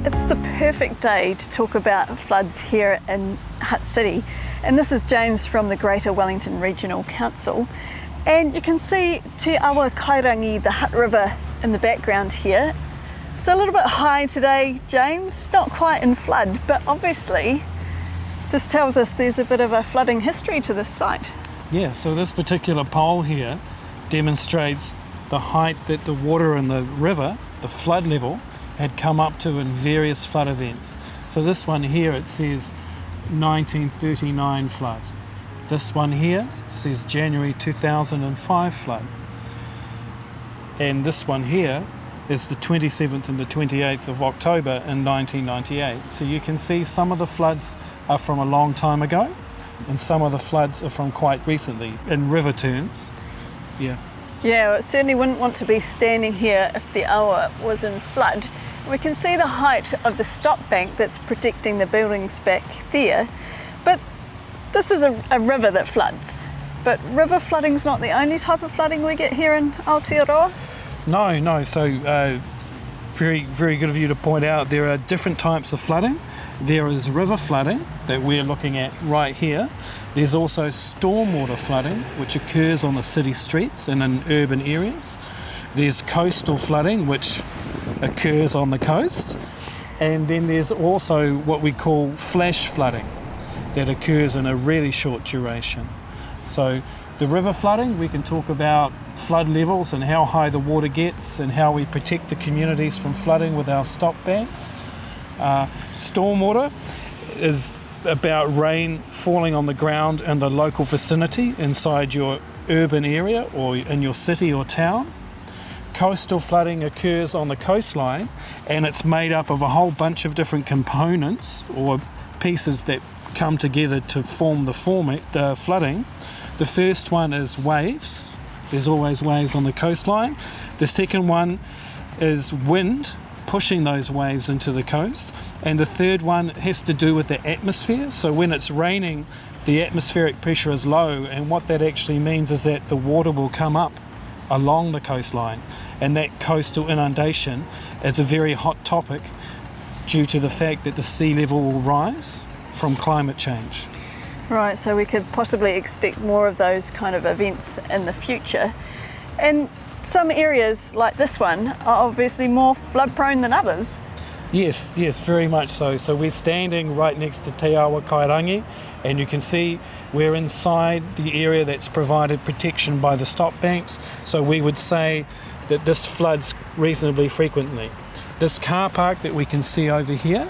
it's the perfect day to talk about floods here in Hutt City. And this is James from the Greater Wellington Regional Council. And you can see Te Awa Kairangi, the Hutt River, in the background here. It's a little bit high today, James, not quite in flood, but obviously this tells us there's a bit of a flooding history to this site. Yeah, so this particular pole here demonstrates the height that the water in the river, the flood level, had come up to in various flood events. So this one here, it says 1939 flood. This one here says January 2005 flood. And this one here is the 27th and the 28th of October in 1998. So you can see some of the floods are from a long time ago and some of the floods are from quite recently in river terms. Yeah. Yeah, well, it certainly wouldn't want to be standing here if the Awa was in flood. We can see the height of the stop bank that's protecting the buildings back there. But this is a river that floods. But river flooding's not the only type of flooding we get here in Aotearoa. No. So very, very good of you to point out there are different types of flooding. There is river flooding that we're looking at right here. There's also stormwater flooding, which occurs on the city streets and in urban areas. There's coastal flooding, which occurs on the coast. And then there's also what we call flash flooding that occurs in a really short duration. So the river flooding, we can talk about flood levels and how high the water gets and how we protect the communities from flooding with our stop banks. Stormwater is about rain falling on the ground in the local vicinity inside your urban area or in your city or town. Coastal flooding occurs on the coastline and it's made up of a whole bunch of different components or pieces that come together to form the flooding. The first one is waves. There's always waves on the coastline. The second one is wind pushing those waves into the coast. And the third one has to do with the atmosphere. So when it's raining, the atmospheric pressure is low, and what that actually means is that the water will come up along the coastline, and that coastal inundation is a very hot topic due to the fact that the sea level will rise from climate change. Right, so we could possibly expect more of those kind of events in the future. And some areas like this one are obviously more flood prone than others. Yes, very much so. So we're standing right next to Te Awa Kairangi, and you can see we're inside the area that's provided protection by the stop banks. So we would say that this floods reasonably frequently. This car park that we can see over here,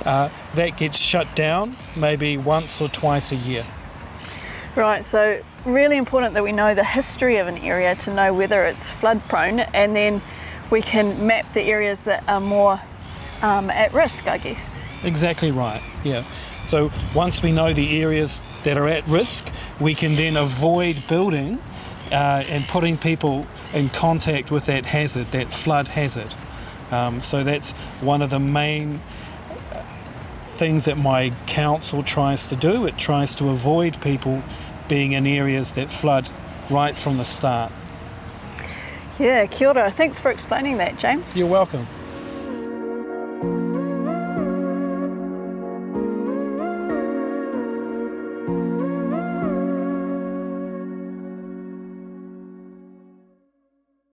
that gets shut down maybe once or twice a year. Right, so really important that we know the history of an area to know whether it's flood prone, and then we can map the areas that are more at risk, I guess. Exactly right, yeah. So once we know the areas that are at risk, we can then avoid building and putting people in contact with that hazard, that flood hazard. So that's one of the main things that my council tries to do. It tries to avoid people being in areas that flood right from the start. Yeah, kia ora. Thanks for explaining that, James. You're welcome.